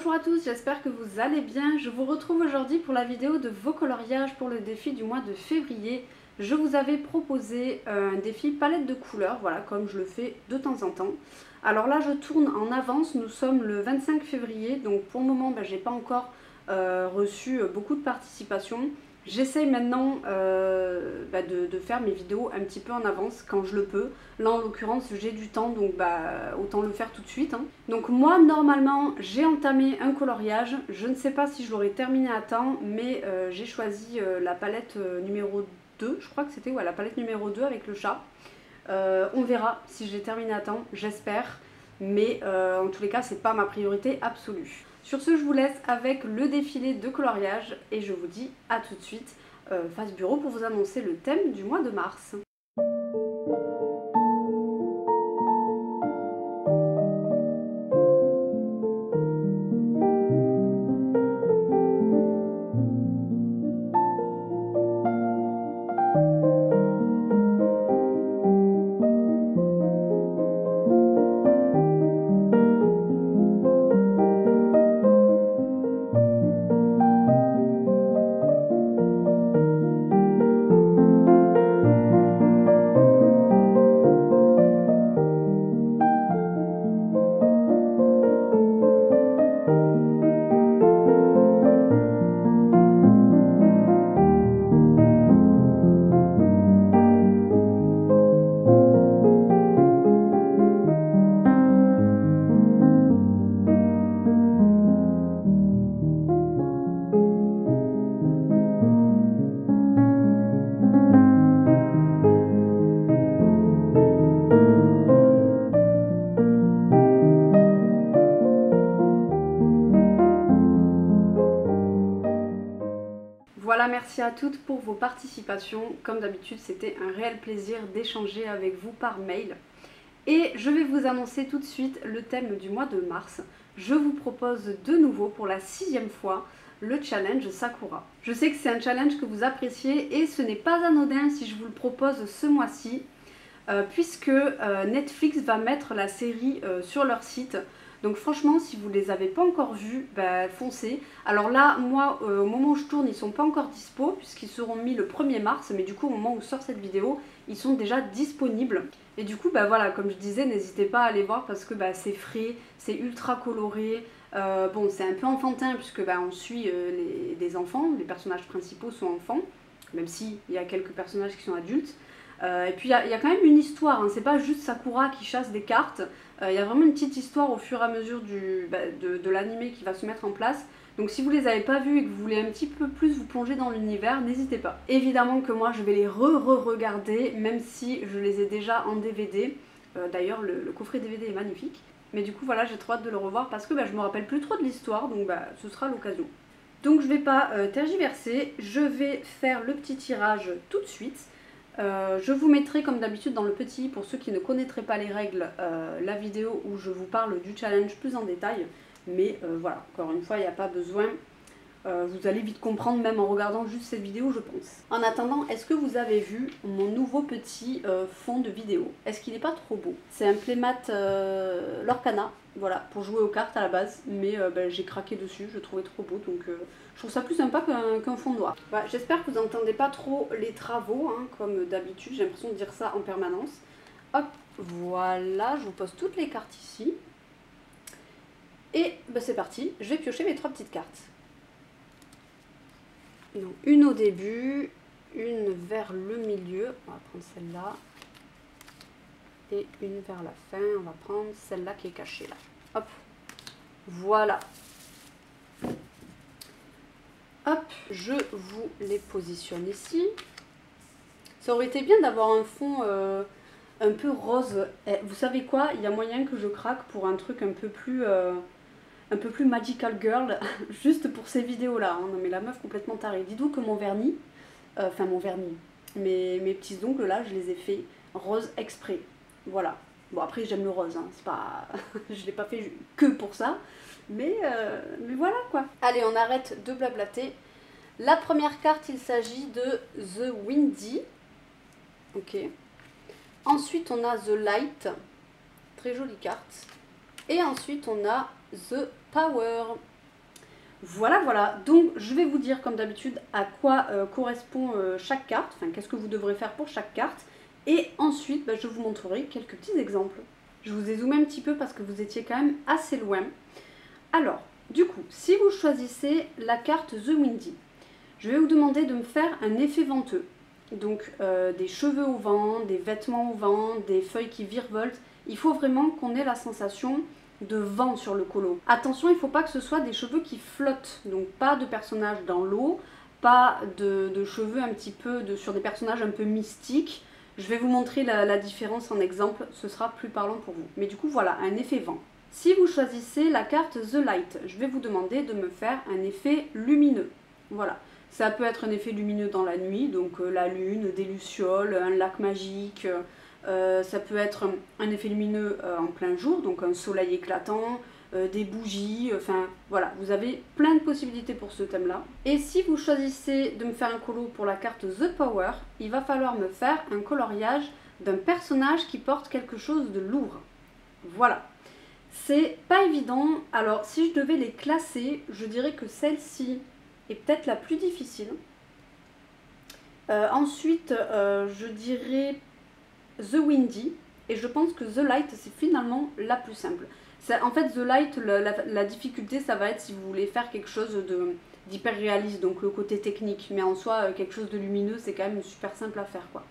Bonjour à tous, j'espère que vous allez bien. Je vous retrouve aujourd'hui pour la vidéo de vos coloriages pour le défi du mois de février. Je vous avais proposé un défi palette de couleurs, voilà, comme je le fais de temps en temps. Alors là, je tourne en avance, nous sommes le 25 février, donc pour le moment, j'ai pas encore reçu beaucoup de participation. J'essaye maintenant de faire mes vidéos un petit peu en avance quand je le peux. Là en l'occurrence j'ai du temps donc autant le faire tout de suite. Donc moi normalement j'ai entamé un coloriage. Je ne sais pas si je l'aurai terminé à temps mais j'ai choisi la palette numéro 2. Je crois que c'était la palette numéro 2 avec le chat. On verra si je l'ai terminé à temps, j'espère. Mais en tous les cas c'est pas ma priorité absolue. Sur ce, je vous laisse avec le défilé de coloriage et je vous dis à tout de suite face bureau pour vous annoncer le thème du mois de mars. Voilà, merci à toutes pour vos participations. Comme d'habitude, c'était un réel plaisir d'échanger avec vous par mail. Et je vais vous annoncer tout de suite le thème du mois de mars. Je vous propose de nouveau pour la 6e fois le challenge Sakura. Je sais que c'est un challenge que vous appréciez et ce n'est pas anodin si je vous le propose ce mois-ci puisque Netflix va mettre la série sur leur site. Donc franchement, si vous ne les avez pas encore vus, foncez. Alors là, moi, au moment où je tourne, ils ne sont pas encore dispo, puisqu'ils seront mis le 1er mars. Mais du coup, au moment où sort cette vidéo, ils sont déjà disponibles. Et du coup, voilà, comme je disais, n'hésitez pas à aller voir parce que c'est frais, c'est ultra coloré. Bon, c'est un peu enfantin, puisque on suit des enfants, les personnages principaux sont enfants, même s'il y a quelques personnages qui sont adultes. Et puis il y a quand même une histoire, hein. C'est pas juste Sakura qui chasse des cartes, il y a vraiment une petite histoire au fur et à mesure de l'anime qui va se mettre en place. Donc si vous les avez pas vus et que vous voulez un petit peu plus vous plonger dans l'univers, n'hésitez pas. Évidemment que moi je vais les re-regarder, même si je les ai déjà en DVD. D'ailleurs le coffret DVD est magnifique. Mais du coup voilà, j'ai trop hâte de le revoir parce que je me rappelle plus trop de l'histoire, donc ce sera l'occasion. Donc je vais pas tergiverser, je vais faire le petit tirage tout de suite. Je vous mettrai comme d'habitude dans le petit, pour ceux qui ne connaîtraient pas les règles, la vidéo où je vous parle du challenge plus en détail. Mais voilà, encore une fois, il n'y a pas besoin. Vous allez vite comprendre même en regardant juste cette vidéo, je pense. En attendant, est-ce que vous avez vu mon nouveau petit fond de vidéo? Est-ce qu'il n'est pas trop beau? C'est un playmat Lorcana, voilà, pour jouer aux cartes à la base. Mais j'ai craqué dessus, je le trouvais trop beau, donc je trouve ça plus sympa qu'un fond noir. Voilà, j'espère que vous n'entendez pas trop les travaux, hein, comme d'habitude, j'ai l'impression de dire ça en permanence. Hop, voilà, je vous pose toutes les cartes ici. Et c'est parti, je vais piocher mes 3 petites cartes. Donc une au début, une vers le milieu, on va prendre celle-là, et une vers la fin, on va prendre celle-là qui est cachée là. Hop, voilà. Hop, je vous les positionne ici. Ça aurait été bien d'avoir un fond un peu rose. Vous savez quoi, il y a moyen que je craque pour un truc un peu plus Magical Girl, juste pour ces vidéos-là. Hein. Non mais la meuf complètement tarée. Dites-vous que mon vernis, mes petits ongles là, je les ai fait rose exprès. Voilà. Bon après j'aime le rose, hein. C'est pas, je l'ai pas fait que pour ça, mais voilà quoi. Allez, on arrête de blablater. La première carte, il s'agit de The Windy. Ok. Ensuite on a The Light, très jolie carte. Et ensuite on a The Power. Voilà, voilà, donc je vais vous dire comme d'habitude à quoi correspond chaque carte, enfin qu'est-ce que vous devrez faire pour chaque carte, et ensuite je vous montrerai quelques petits exemples. Je vous ai zoomé un petit peu parce que vous étiez quand même assez loin. Alors, du coup, si vous choisissez la carte The Windy, je vais vous demander de me faire un effet venteux. Donc des cheveux au vent, des vêtements au vent, des feuilles qui virevoltent. Il faut vraiment qu'on ait la sensation de vent sur le colo. Attention, il ne faut pas que ce soit des cheveux qui flottent. Donc pas de personnages dans l'eau, pas de cheveux un petit peu sur des personnages un peu mystiques. Je vais vous montrer la différence en exemple, ce sera plus parlant pour vous. Mais du coup voilà, un effet vent. Si vous choisissez la carte The Light, je vais vous demander de me faire un effet lumineux. Voilà. Ça peut être un effet lumineux dans la nuit, donc la lune, des lucioles, un lac magique. Ça peut être un effet lumineux en plein jour, donc un soleil éclatant, des bougies, enfin voilà, vous avez plein de possibilités pour ce thème-là. Et si vous choisissez de me faire un colo pour la carte The Power, il va falloir me faire un coloriage d'un personnage qui porte quelque chose de lourd. Voilà. C'est pas évident, alors si je devais les classer, je dirais que celle-ci est peut-être la plus difficile. Ensuite, je dirais The Windy, et je pense que The Light, c'est finalement la plus simple. En fait, The Light, la difficulté, ça va être si vous voulez faire quelque chose d'hyper réaliste, donc le côté technique, mais en soi, quelque chose de lumineux, c'est quand même super simple à faire, quoi.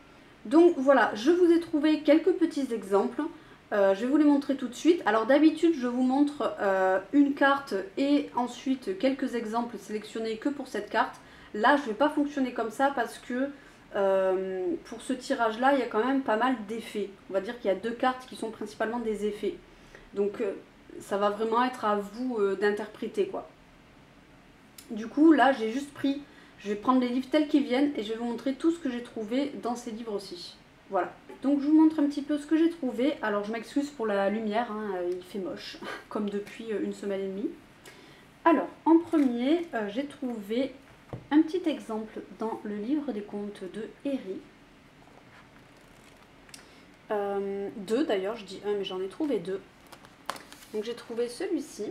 Donc voilà, je vous ai trouvé quelques petits exemples. Je vais vous les montrer tout de suite. Alors d'habitude, je vous montre une carte et ensuite quelques exemples sélectionnés que pour cette carte. Là, je ne vais pas fonctionner comme ça parce que pour ce tirage-là, il y a quand même pas mal d'effets. On va dire qu'il y a deux cartes qui sont principalement des effets. Donc ça va vraiment être à vous d'interpréter, quoi. Du coup, là, j'ai juste pris... Je vais prendre les livres tels qu'ils viennent et je vais vous montrer tout ce que j'ai trouvé dans ces livres aussi. Voilà. Donc je vous montre un petit peu ce que j'ai trouvé. Alors je m'excuse pour la lumière, hein, il fait moche, comme depuis une semaine et demie. Alors, en premier, j'ai trouvé un petit exemple dans le livre des contes de Herri. Deux d'ailleurs, je dis un, mais j'en ai trouvé deux. Donc j'ai trouvé celui-ci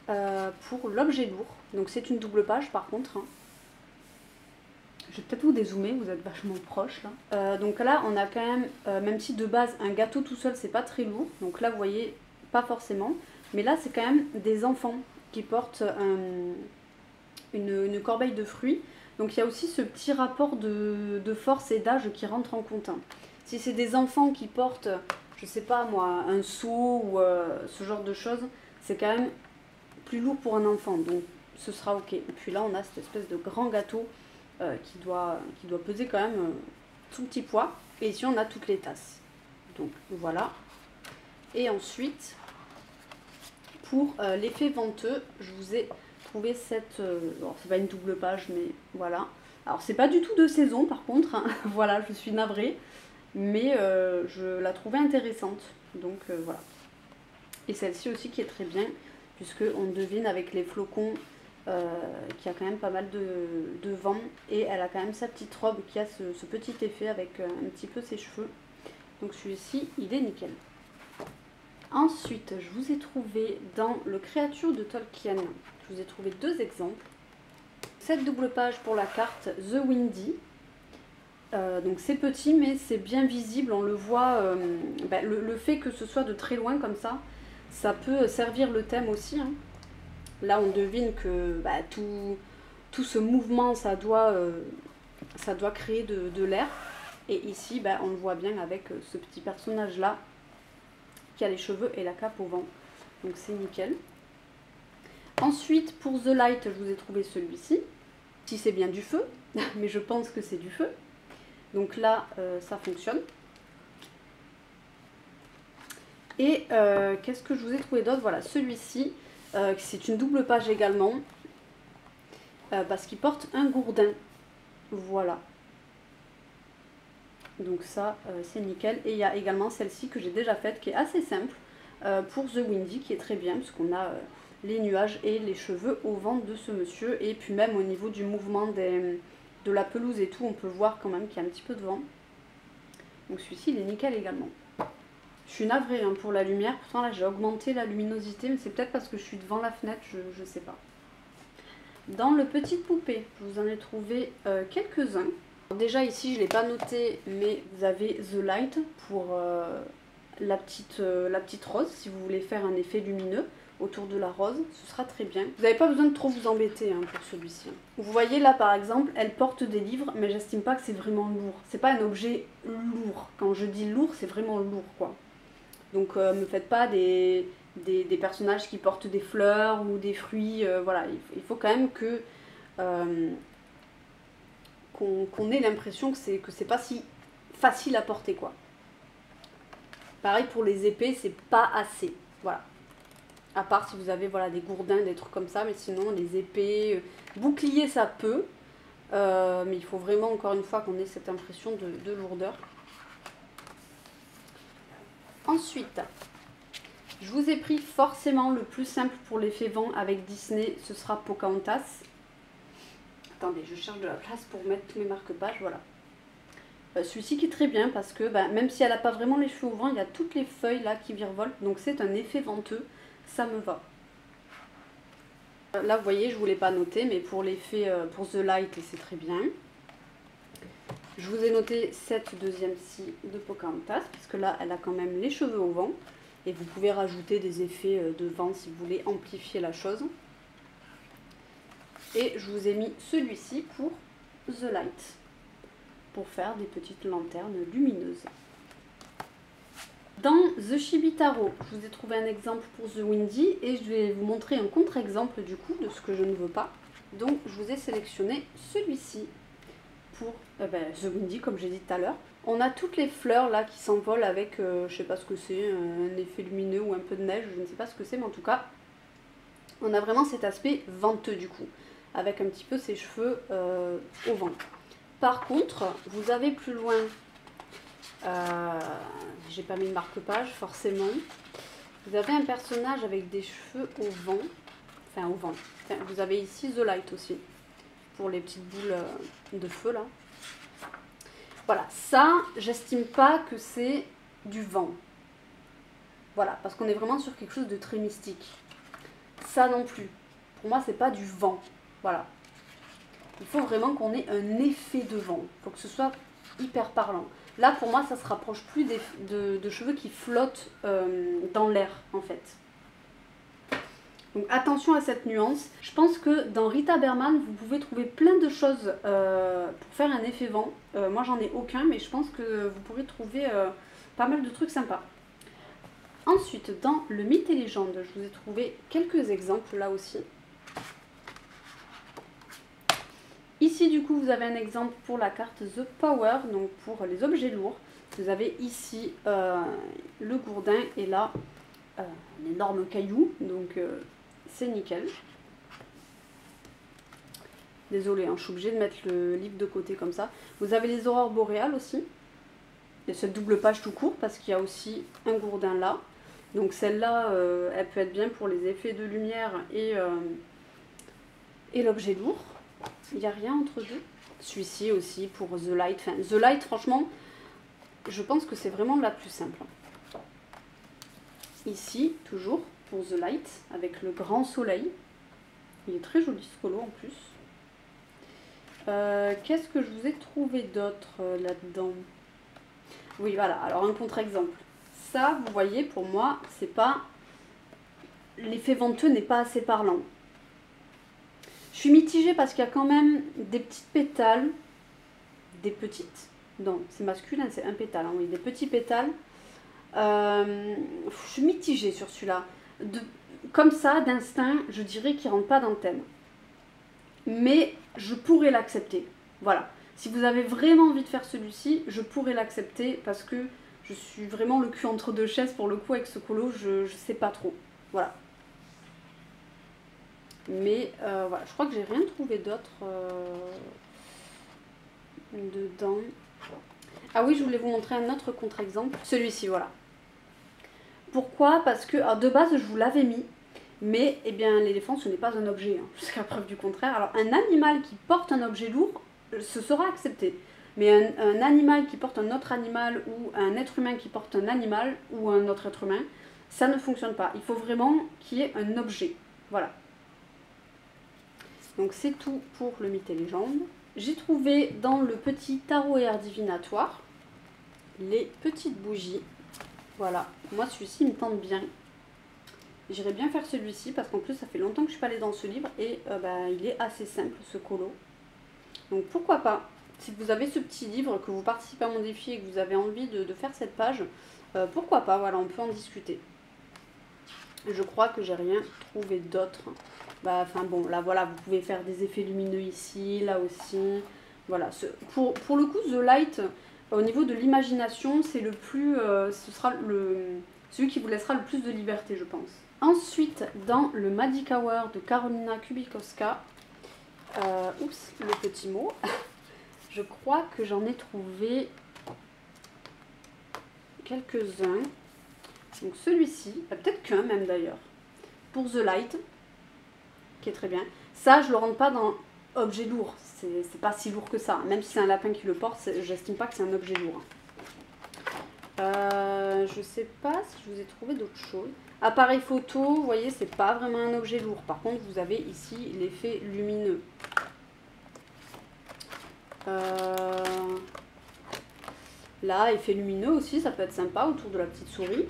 pour l'objet lourd. Donc c'est une double page par contre, hein. Je vais peut-être vous dézoomer, vous êtes vachement proche là. Donc là, on a quand même si de base, un gâteau tout seul, c'est pas très lourd. Donc là, vous voyez, pas forcément. Mais là, c'est quand même des enfants qui portent une corbeille de fruits. Donc il y a aussi ce petit rapport de force et d'âge qui rentre en compte, hein. Si c'est des enfants qui portent, je sais pas moi, un seau ou ce genre de choses, c'est quand même plus lourd pour un enfant. Donc ce sera ok. Et puis là, on a cette espèce de grand gâteau qui doit peser quand même son petit poids. Et ici on a toutes les tasses. Donc voilà. Et ensuite, pour l'effet venteux, je vous ai trouvé cette... alors c'est pas une double page, mais voilà. Alors c'est pas du tout de saison par contre, hein. Voilà, je suis navrée. Mais je la trouvais intéressante. Donc voilà. Et celle-ci aussi qui est très bien, puisque on devine avec les flocons qu'il y a quand même pas mal de vent, et elle a quand même sa petite robe qui a ce petit effet avec un petit peu ses cheveux. Donc celui-ci, il est nickel. Ensuite, je vous ai trouvé dans le Créature de Tolkien, je vous ai trouvé deux exemples. Cette double page pour la carte The Windy. Donc c'est petit mais c'est bien visible, on le voit, le fait que ce soit de très loin comme ça peut servir le thème aussi, hein. Là on devine que tout ce mouvement ça doit créer de l'air, et ici on le voit bien avec ce petit personnage là qui a les cheveux et la cape au vent, donc c'est nickel. Ensuite pour The Light, je vous ai trouvé celui-ci, si c'est bien du feu, mais je pense que c'est du feu. Donc là, ça fonctionne. Et qu'est-ce que je vous ai trouvé d'autre? Voilà, celui-ci, c'est une double page également, parce qu'il porte un gourdin. Voilà. Donc ça, c'est nickel. Et il y a également celle-ci que j'ai déjà faite, qui est assez simple, pour The Windy, qui est très bien, parce qu'on a les nuages et les cheveux au vent de ce monsieur. Et puis même au niveau du mouvement de la pelouse et tout, on peut voir quand même qu'il y a un petit peu de vent. Donc celui-ci, il est nickel également. Je suis navrée hein, pour la lumière, pourtant là j'ai augmenté la luminosité, mais c'est peut-être parce que je suis devant la fenêtre, je sais pas. Dans le petit poupée, je vous en ai trouvé quelques-uns. Déjà ici, je ne l'ai pas noté, mais vous avez The Light pour la petite rose, si vous voulez faire un effet lumineux autour de la rose, ce sera très bien. Vous n'avez pas besoin de trop vous embêter hein, pour celui-ci. Vous voyez là par exemple, elle porte des livres, mais j'estime pas que c'est vraiment lourd. C'est pas un objet lourd. Quand je dis lourd, c'est vraiment lourd quoi. Donc me faites pas des personnages qui portent des fleurs ou des fruits. Voilà, il faut quand même que qu'on ait l'impression que c'est pas si facile à porter quoi. Pareil pour les épées, c'est pas assez. Voilà. À part si vous avez voilà, des gourdins, des trucs comme ça, mais sinon les épées, boucliers ça peut, mais il faut vraiment encore une fois qu'on ait cette impression de lourdeur. Ensuite, je vous ai pris forcément le plus simple pour l'effet vent avec Disney, ce sera Pocahontas. Attendez, je cherche de la place pour mettre mes marque-pages, voilà. Celui-ci qui est très bien parce que même si elle n'a pas vraiment les cheveux au vent, il y a toutes les feuilles là qui virevoltent, donc c'est un effet venteux. Ça me va. Là, vous voyez, je ne vous l'ai pas noté, mais pour l'effet, pour The Light, c'est très bien. Je vous ai noté cette deuxième scie de Pocahontas, parce que là, elle a quand même les cheveux au vent. Et vous pouvez rajouter des effets de vent si vous voulez amplifier la chose. Et je vous ai mis celui-ci pour The Light, pour faire des petites lanternes lumineuses. Dans The Chibitaro, je vous ai trouvé un exemple pour The Windy et je vais vous montrer un contre-exemple du coup de ce que je ne veux pas. Donc je vous ai sélectionné celui-ci pour The Windy comme j'ai dit tout à l'heure. On a toutes les fleurs là qui s'envolent avec, je sais pas ce que c'est, un effet lumineux ou un peu de neige, je ne sais pas ce que c'est, mais en tout cas, on a vraiment cet aspect venteux du coup, avec un petit peu ses cheveux au vent. Par contre, vous avez plus loin... j'ai pas mis de marque-page forcément. Vous avez un personnage avec des cheveux au vent. Enfin au vent. Enfin, vous avez ici The Light aussi. Pour les petites boules de feu là. Voilà, ça j'estime pas que c'est du vent. Voilà, parce qu'on est vraiment sur quelque chose de très mystique. Ça non plus. Pour moi c'est pas du vent. Voilà. Il faut vraiment qu'on ait un effet de vent. Il faut que ce soit hyper parlant. Là, pour moi, ça se rapproche plus de cheveux qui flottent dans l'air, en fait. Donc, attention à cette nuance. Je pense que dans Rita Berman, vous pouvez trouver plein de choses pour faire un effet vent. Moi, j'en ai aucun, mais je pense que vous pourrez trouver pas mal de trucs sympas. Ensuite, dans le mythe et légende, je vous ai trouvé quelques exemples là aussi. Ici, du coup, vous avez un exemple pour la carte The Power, donc pour les objets lourds. Vous avez ici le gourdin et là, un énorme caillou, donc c'est nickel. Désolée, hein, je suis obligée de mettre le livre de côté comme ça. Vous avez les aurores boréales aussi. Et cette double page tout court parce qu'il y a aussi un gourdin là. Donc celle-là, elle peut être bien pour les effets de lumière et l'objet lourd. Il n'y a rien entre deux. Celui-ci aussi pour The Light. Enfin, The Light, franchement, je pense que c'est vraiment la plus simple. Ici, toujours, pour The Light, avec le grand soleil. Il est très joli ce colo en plus. Qu'est-ce que je vous ai trouvé d'autre là-dedans? Oui, voilà. Alors, un contre-exemple. Ça, vous voyez, pour moi, c'est pas... L'effet venteux n'est pas assez parlant. Je suis mitigée parce qu'il y a quand même des petites pétales, des petites, non, c'est masculin, c'est un pétale, hein, oui, des petits pétales. Je suis mitigée sur celui-là. Comme ça, d'instinct, je dirais qu'il ne rentre pas dans le thème. Mais je pourrais l'accepter. Voilà. Si vous avez vraiment envie de faire celui-ci, je pourrais l'accepter parce que je suis vraiment le cul entre deux chaises pour le coup avec ce colo, je sais pas trop. Voilà. Mais voilà, je crois que j'ai rien trouvé d'autre dedans. Ah oui, je voulais vous montrer un autre contre-exemple. Celui-ci, voilà. Pourquoi? Parce que, alors de base, je vous l'avais mis. Mais, eh bien, l'éléphant, ce n'est pas un objet, hein, jusqu'à preuve du contraire. Alors, un animal qui porte un objet lourd, ce sera accepté. Mais un animal qui porte un autre animal, ou un être humain qui porte un animal, ou un autre être humain, ça ne fonctionne pas. Il faut vraiment qu'il y ait un objet. Voilà. Donc c'est tout pour le mythe et légende. J'ai trouvé dans le petit tarot et art divinatoire les petites bougies. Voilà, moi celui-ci me tente bien. J'irais bien faire celui-ci parce qu'en plus ça fait longtemps que je suis pas allée dans ce livre et il est assez simple ce colo. Donc pourquoi pas, si vous avez ce petit livre, que vous participez à mon défi et que vous avez envie de faire cette page, pourquoi pas, voilà, on peut en discuter. Je crois que j'ai rien trouvé d'autre. Enfin bon, là voilà, vous pouvez faire des effets lumineux ici, là aussi. Voilà, pour le coup, The Light, au niveau de l'imagination, c'est le plus, ce sera celui qui vous laissera le plus de liberté, je pense. Ensuite, dans le Magic Hour de Karolina Kubikowska, oups, le petit mot, je crois que j'en ai trouvé quelques-uns. Donc celui-ci, peut-être qu'un même d'ailleurs, pour The Light, qui est très bien. Ça, je le rentre pas dans objet lourd, c'est pas si lourd que ça. Même si c'est un lapin qui le porte, j'estime pas que c'est un objet lourd. Je sais pas si je vous ai trouvé d'autres choses. Appareil photo, vous voyez, c'est pas vraiment un objet lourd. Par contre, vous avez ici l'effet lumineux. Là, effet lumineux aussi, ça peut être sympa autour de la petite souris.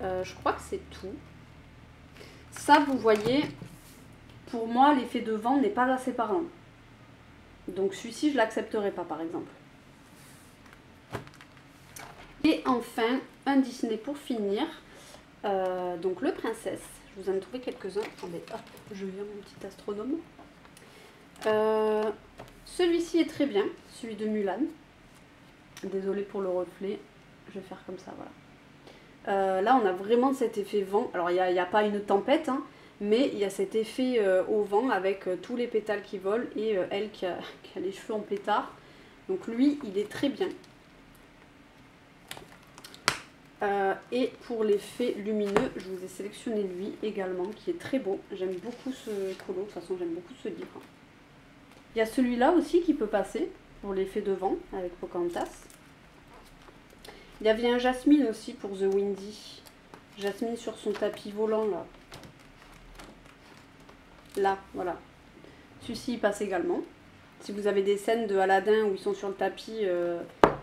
Je crois que c'est tout. Ça, vous voyez, pour moi, l'effet de vent n'est pas assez parlant. Donc celui-ci, je ne l'accepterai pas, par exemple. Et enfin, un Disney pour finir. Donc le Princesse. Je vous en ai trouvé quelques-uns. Attendez, hop, je viens mon petit astronome. Celui-ci est très bien, celui de Mulan. Désolée pour le reflet. Je vais faire comme ça, voilà. Là, on a vraiment cet effet vent. Alors, il n'y a pas une tempête, hein, mais il y a cet effet au vent avec tous les pétales qui volent et elle qui a les cheveux en pétard. Donc lui, il est très bien. Et pour l'effet lumineux, je vous ai sélectionné lui également, qui est très beau. J'aime beaucoup ce colo, de toute façon j'aime beaucoup ce livre. Il y a celui-là aussi qui peut passer pour l'effet de vent avec Pocahontas. Il y avait un Jasmine aussi pour The Windy. Jasmine sur son tapis volant là. Là, voilà. Celui-ci il passe également. Si vous avez des scènes de Aladdin où ils sont sur le tapis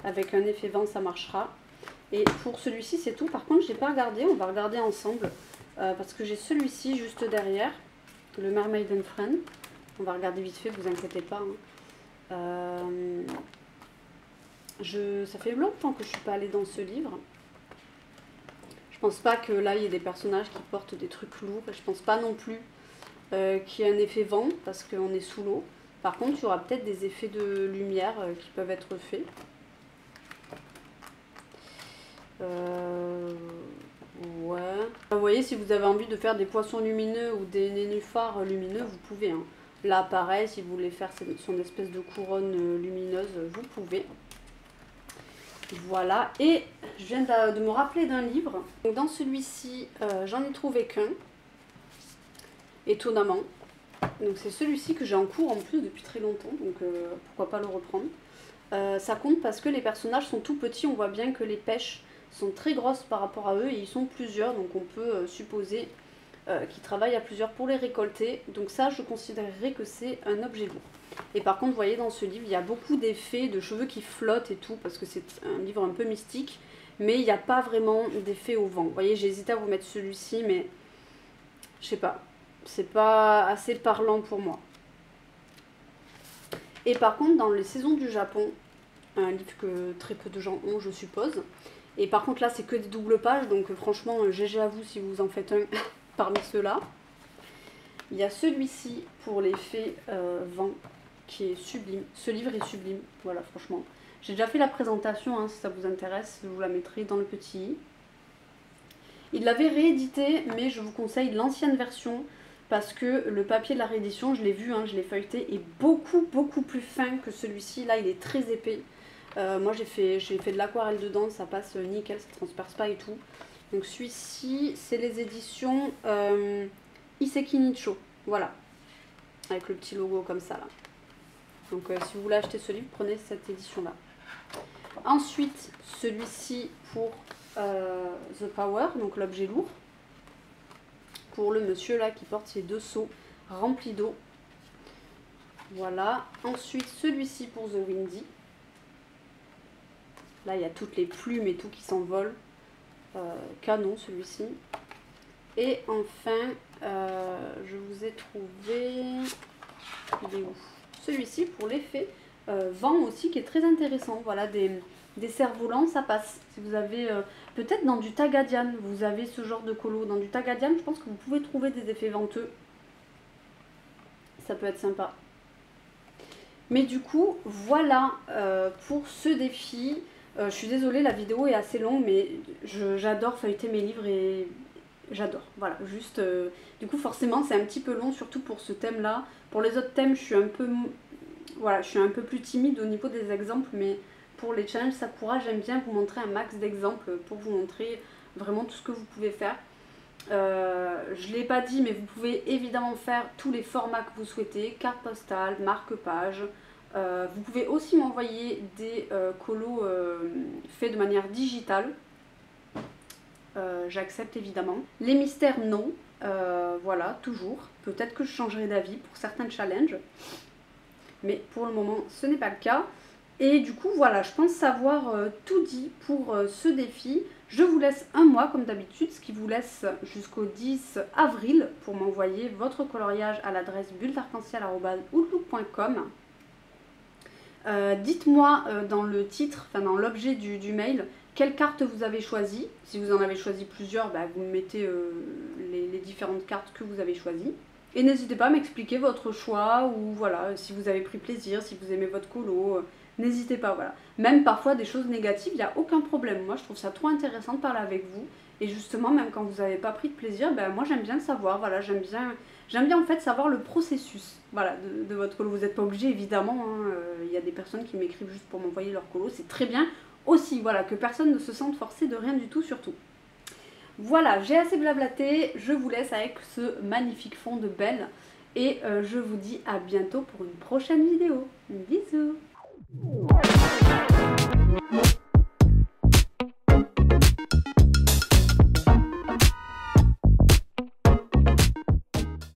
avec un effet vent, ça marchera. Et pour celui-ci, c'est tout. Par contre, je n'ai pas regardé. On va regarder ensemble. Parce que j'ai celui-ci juste derrière. Le Mermaid and Friend. On va regarder vite fait, vous inquiétez pas. Hein. Ça fait longtemps que je ne suis pas allée dans ce livre. Je pense pas que là, il y ait des personnages qui portent des trucs lourds. Et je pense pas non plus qu'il y ait un effet vent, parce qu'on est sous l'eau. Par contre, il y aura peut-être des effets de lumière qui peuvent être faits. Ouais. Vous voyez, si vous avez envie de faire des poissons lumineux ou des nénuphars lumineux, vous pouvez. Hein. Là, pareil, si vous voulez faire son espèce de couronne lumineuse, vous pouvez. Voilà. Et je viens de me rappeler d'un livre. Donc, dans celui-ci, j'en ai trouvé qu'un. Étonnamment. Donc, c'est celui-ci que j'ai en cours en plus depuis très longtemps. Donc, pourquoi pas le reprendre. Ça compte parce que les personnages sont tout petits. On voit bien que les pêches sont très grosses par rapport à eux et ils sont plusieurs, donc on peut supposer qu'ils travaillent à plusieurs pour les récolter. Donc ça, je considérerais que c'est un objet lourd. Et par contre, vous voyez, dans ce livre, il y a beaucoup d'effets de cheveux qui flottent et tout, parce que c'est un livre un peu mystique, mais il n'y a pas vraiment d'effet au vent. Vous voyez, j'ai hésité à vous mettre celui-ci, mais je sais pas, c'est pas assez parlant pour moi. Et par contre, dans les saisons du Japon, un livre que très peu de gens ont, je suppose. Et par contre, là, c'est que des doubles pages, donc franchement, GG à vous si vous en faites un parmi ceux-là. Il y a celui-ci pour l'effet vent, qui est sublime. Ce livre est sublime, voilà, franchement. J'ai déjà fait la présentation, hein, si ça vous intéresse, je vous la mettrai dans le petit i. Il l'avait réédité, mais je vous conseille l'ancienne version, parce que le papier de la réédition, je l'ai vu, hein, je l'ai feuilleté, est beaucoup plus fin que celui-ci. Là, il est très épais. Moi j'ai fait de l'aquarelle dedans, ça passe nickel, ça transperce pas et tout. Donc celui-ci, c'est les éditions Iseki Nicho, voilà, avec le petit logo comme ça là. Donc si vous voulez acheter ce livre, prenez cette édition là. Ensuite, celui-ci pour The Power, donc l'objet lourd. pour le monsieur là qui porte ses 2 seaux remplis d'eau. Voilà. Ensuite, celui-ci pour The Windy. Là, il y a toutes les plumes et tout qui s'envolent. Canon, celui-ci. Et enfin, je vous ai trouvé... Il est où? Celui-ci pour l'effet vent aussi, qui est très intéressant. Voilà, des cerfs-volants, ça passe. Si vous avez... peut-être dans du Tagadian, vous avez ce genre de colo. Dans du Tagadian, je pense que vous pouvez trouver des effets venteux. Ça peut être sympa. Mais du coup, voilà pour ce défi. Je suis désolée, la vidéo est assez longue, mais j'adore feuilleter mes livres et j'adore. Voilà, juste... du coup, forcément, c'est un petit peu long, surtout pour ce thème-là. Pour les autres thèmes, je suis un peu... Voilà, je suis un peu plus timide au niveau des exemples, mais pour les challenges Sakura, j'aime bien vous montrer un max d'exemples pour vous montrer vraiment tout ce que vous pouvez faire. Je ne l'ai pas dit, mais vous pouvez évidemment faire tous les formats que vous souhaitez, carte postale, marque-page. Vous pouvez aussi m'envoyer des colos faits de manière digitale. J'accepte évidemment. Les mystères, non. Voilà, toujours. Peut-être que je changerai d'avis pour certains challenges. Mais pour le moment, ce n'est pas le cas. Et du coup, voilà, je pense savoir tout dit pour ce défi. Je vous laisse un mois comme d'habitude, ce qui vous laisse jusqu'au 10 avril pour m'envoyer votre coloriage à l'adresse bulletarc-en-ciel@outlook.com. Dites-moi dans le titre, enfin dans l'objet du mail, quelle carte vous avez choisi. Si vous en avez choisi plusieurs, bah, vous mettez les différentes cartes que vous avez choisies. Et n'hésitez pas à m'expliquer votre choix, ou voilà, si vous avez pris plaisir, si vous aimez votre colo, n'hésitez pas, voilà. Même parfois des choses négatives, il n'y a aucun problème. Moi, je trouve ça trop intéressant de parler avec vous. Et justement, même quand vous n'avez pas pris de plaisir, ben, moi j'aime bien le savoir, voilà, j'aime bien en fait savoir le processus, voilà, de votre colo. Vous n'êtes pas obligé, évidemment, hein, il y a des personnes qui m'écrivent juste pour m'envoyer leur colo, c'est très bien aussi, voilà, que personne ne se sente forcé de rien du tout, surtout. Voilà, j'ai assez blablaté, je vous laisse avec ce magnifique fond de Belle, et je vous dis à bientôt pour une prochaine vidéo. Bisous.